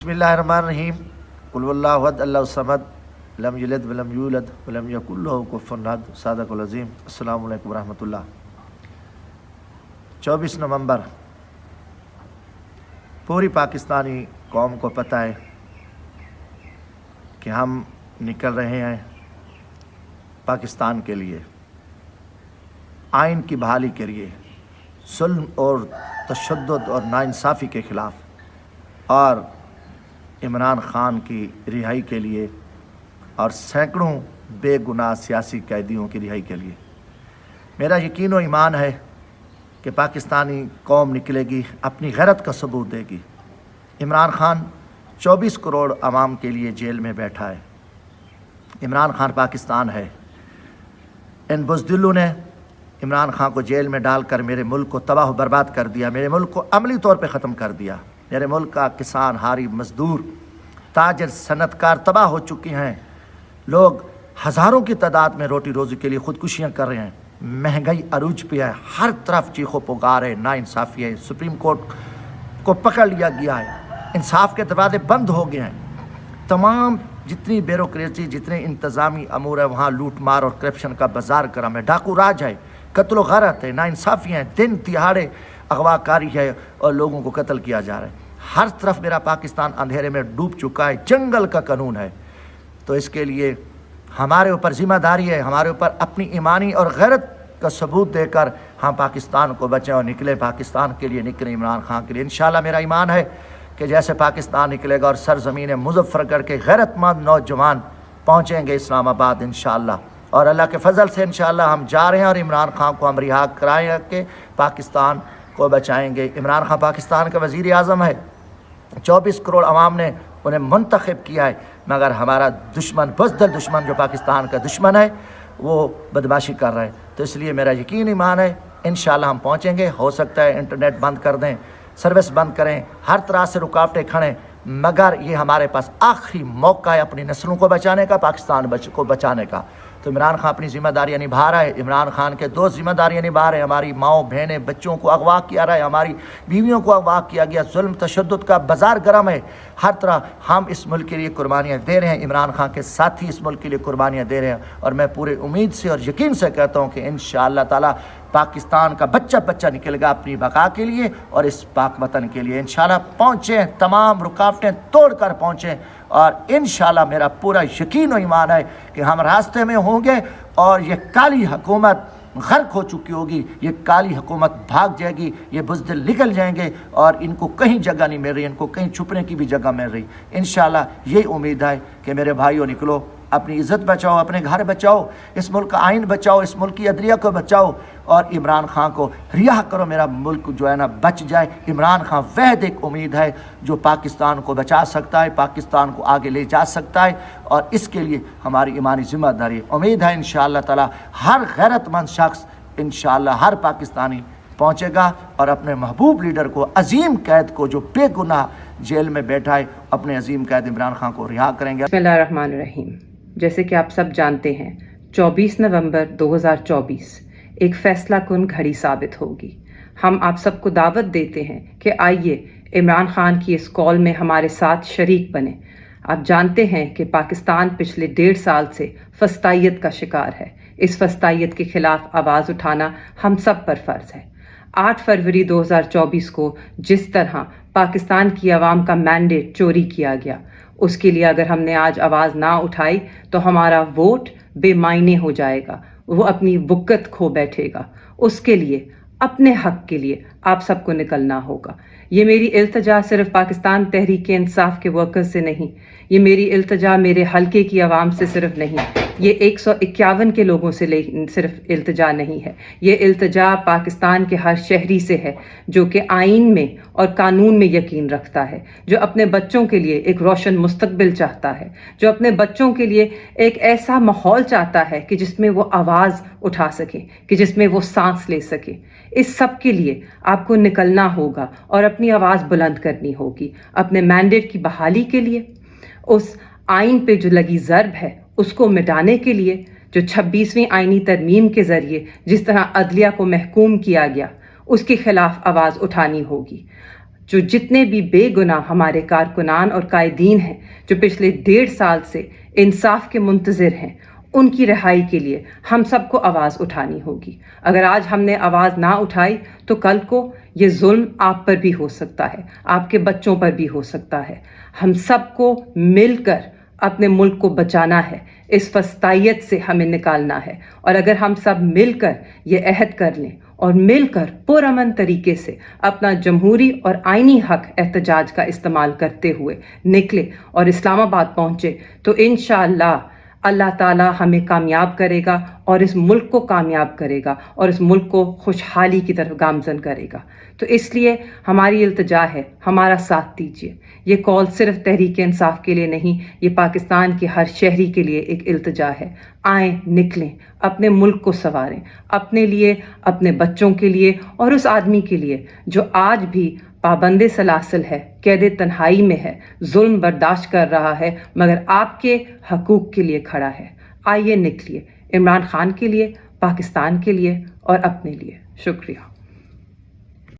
बिस्मिल्लाहिर्रहमानिर्रहीम कुल हुवल्लाहु अहद अल्लाहु समद लम यलिद वलम यूलद वलम यकुल लहू कुफुवन अहद सदाक़ल अज़ीम। अस्सलामु अलैकुम रहमतुल्लाह। 24 नवंबर पूरी पाकिस्तानी कौम को पता है कि हम निकल रहे हैं पाकिस्तान के लिए, आइन की बहाली के लिए, जुल्म और तशद्दुद और नाइंसाफ़ी के ख़िलाफ़ और इमरान ख़ान की रिहाई के लिए और सैकड़ों बेगुनाह सियासी कैदियों की रिहाई के लिए। मेरा यकीन और ईमान है कि पाकिस्तानी कौम निकलेगी, अपनी गैरत का सबूत देगी। इमरान ख़ान 24 करोड़ आवाम के लिए जेल में बैठा है। इमरान ख़ान पाकिस्तान है। इन बुज़दिलों ने इमरान ख़ान को जेल में डालकर मेरे मुल्क को तबाह बर्बाद कर दिया, मेरे मुल्क को अमली तौर पे ख़त्म कर दिया। मेरे मुल्क का किसान, हारी, मज़दूर, ताजर, सनतकार तबाह हो चुके हैं। लोग हज़ारों की तादाद में रोटी रोज़ी के लिए ख़ुदकुशियाँ कर रहे हैं। महंगाई अरूज पे है, हर तरफ चीखो पुकार है, नाइंसाफ़ी है। सुप्रीम कोर्ट को पकड़ लिया गया है, इंसाफ के दरवाजे बंद हो गए हैं। तमाम जितनी ब्यूरोक्रेसी, जितने इंतज़ामी अमूर है, वहाँ लूट मार और करप्शन का बाजार गर्म है, डाकू राज है, कत्ल गरत है, नाइंसाफ़ी है, दिन तिहाड़े अगवाकारी है और लोगों को कत्ल किया जा रहा है। हर तरफ मेरा पाकिस्तान अंधेरे में डूब चुका है, जंगल का कानून है। तो इसके लिए हमारे ऊपर ज़िम्मेदारी है, हमारे ऊपर अपनी ईमानी और गैरत का सबूत देकर हम पाकिस्तान को बचें और निकले, पाकिस्तान के लिए निकले, इमरान ख़ान के लिए। इंशाअल्लाह मेरा ईमान है कि जैसे पाकिस्तान निकलेगा और सरज़मीन मुज़फ़्फ़रगढ़ के गैरतमंद नौजवान पहुँचेंगे इस्लामाबाद इंशाअल्लाह, और अल्लाह के फ़ज़ल से इंशाअल्लाह हम जा रहे हैं और इमरान ख़ान को हम रिहा कराएँ के पाकिस्तान को बचाएँगे। इमरान ख़ान पाकिस्तान का वज़ीर आज़म है। 24 करोड़ अवाम ने उन्हें मुंतखब किया है, मगर हमारा दुश्मन, बुज़दिल दुश्मन जो पाकिस्तान का दुश्मन है, वो बदमाशी कर रहा है। तो इसलिए मेरा यकीन ईमान है इंशाअल्लाह हम पहुँचेंगे। हो सकता है इंटरनेट बंद कर दें, सर्विस बंद करें, हर तरह से रुकावटें खड़ें, मगर ये हमारे पास आखिरी मौका है अपनी नस्लों को बचाने का, पाकिस्तान को बचाने का। तो इमरान ख़ान अपनी ज़िम्मेदारियाँ निभा रहा है। इमरान ख़ान के दो ज़िम्मेदारियाँ निभा रहे हैं। हमारी माओ बहनें बच्चों को अगवा किया रहा है, हमारी बीवियों को अगवा किया गया, जुल्म तशद्दुद का बाज़ार गर्म है। हर तरह हम इस मुल्क के लिए कुर्बानियाँ दे रहे हैं, इमरान ख़ान के साथी इस मुल्क के लिए कुर्बानियाँ दे रहे हैं। और मैं पूरे उम्मीद से और यकीन से कहता हूँ कि इंशाअल्लाह ताला पाकिस्तान का बच्चा निकलेगा अपनी बका के लिए और इस पाक वतन के लिए। इंशाअल्लाह पहुँचें, तमाम रुकावटें तोड़ कर पहुँचें, और इंशाअल्लाह मेरा पूरा यकीन और ईमान है कि हम रास्ते में होंगे और ये काली हुकूमत गर्क हो चुकी होगी, ये काली हुकूमत भाग जाएगी, ये बुज़दिल निकल जाएंगे और इनको कहीं जगह नहीं मिल रही, इनको कहीं छुपने की भी जगह मिल रही। इंशाअल्लाह यही उम्मीद है कि मेरे भाइयों निकलो, अपनी इज़्ज़त बचाओ, अपने घर बचाओ, इस मुल्क का आइन बचाओ, इस मुल्क की अदलिया को बचाओ और इमरान ख़ान को रिहा करो। मेरा मुल्क जो है ना बच जाए। इमरान ख़ान वहद एक उम्मीद है जो पाकिस्तान को बचा सकता है, पाकिस्तान को आगे ले जा सकता है, और इसके लिए हमारी ईमानी ज़िम्मेदारी है। उम्मीद है इंशाअल्लाह ताला हर गैरतमंद शख्स, इंशाअल्लाह हर पाकिस्तानी पहुँचेगा और अपने महबूब लीडर को, अजीम कैद को, जो बेगुनाह जेल में बैठा है, अपने अजीम कैद इमरान ख़ान को रिहा करेंगे। बिस्मिल्लाहिर्रहमानिर्रहीम। जैसे कि आप सब जानते हैं, 24 नवंबर 2024 एक फैसला कुन घड़ी साबित होगी। हम आप सबको दावत देते हैं कि आइए इमरान ख़ान की इस कॉल में हमारे साथ शरीक बने। आप जानते हैं कि पाकिस्तान पिछले 1.5 साल से फस्तायत का शिकार है। इस फस्तायत के ख़िलाफ़ आवाज़ उठाना हम सब पर फ़र्ज़ है। 8 फरवरी 2024 को जिस तरह पाकिस्तान की आवाम का मैंडेट चोरी किया गया, उसके लिए अगर हमने आज आवाज़ ना उठाई तो हमारा वोट बेमायने हो जाएगा, वो अपनी वक़्त खो बैठेगा। उसके लिए, अपने हक़ के लिए आप सबको निकलना होगा। ये मेरी इल्तिजा सिर्फ पाकिस्तान तहरीक इंसाफ के वर्कर्स से नहीं, ये मेरी इल्तिजा मेरे हलके की आवाम से सिर्फ नहीं, ये 151 के लोगों से सिर्फ इल्तिजा नहीं है, ये इल्तिजा पाकिस्तान के हर शहरी से है जो कि आइन में और कानून में यकीन रखता है, जो अपने बच्चों के लिए एक रोशन मुस्तकबिल चाहता है, जो अपने बच्चों के लिए एक ऐसा माहौल चाहता है कि जिसमें वो आवाज़ उठा सके, कि जिसमें वो सांस ले सके। इस सब के लिए आपको निकलना होगा और अपनी आवाज़ बुलंद करनी होगी। अपने मैंडेट की बहाली के लिए, उस आइन पे जो लगी ज़र्ब है उसको मिटाने के लिए, जो 26वीं आइनी तरमीम के ज़रिए जिस तरह अदलिया को महकूम किया गया, उसके ख़िलाफ़ आवाज़ उठानी होगी। جو جتنے بھی بے گناہ ہمارے کارکنان اور قائدین ہیں جو پچھلے 1.5 سال سے انصاف کے منتظر ہیں، ان کی رہائی کے لیے ہم سب کو آواز اٹھانی ہوگی۔ اگر آج ہم نے آواز نہ اٹھائی تو کل کو یہ ظلم آپ پر بھی ہو سکتا ہے، آپ کے بچوں پر بھی ہو سکتا ہے۔ ہم سب کو مل کر اپنے ملک کو بچانا ہے، اس فسطائیت سے ہمیں نکالنا ہے۔ اور اگر ہم سب مل کر یہ عہد کر لیں اور مل کر پرامن طریقے سے اپنا جمہوری اور آئینی حق احتجاج کا استعمال کرتے ہوئے نکلے اور اسلام آباد پہنچے تو انشاءاللہ اللہ تعالی ہمیں کامیاب کرے گا اور اس ملک کو کامیاب کرے گا اور اس ملک کو خوشحالی کی طرف گامزن کرے گا۔ تو اس لیے ہماری التجا ہے، ہمارا ساتھ دیجیے۔ یہ کال صرف تحریک انصاف کے لیے نہیں، یہ پاکستان کے ہر شہری کے لیے ایک التجا ہے۔ آئیں، نکلیں، اپنے ملک کو سنواریں، اپنے لیے، اپنے بچوں کے لیے اور اس آدمی کے لیے جو آج بھی پابند سلاسل ہے، قید تنہائی میں ہے، ظلم برداشت کر رہا ہے مگر آپ کے حقوق کے لیے کھڑا ہے۔ آئیے نکلیے، عمران خان کے لیے، پاکستان کے لیے اور اپنے لیے۔ شکریہ۔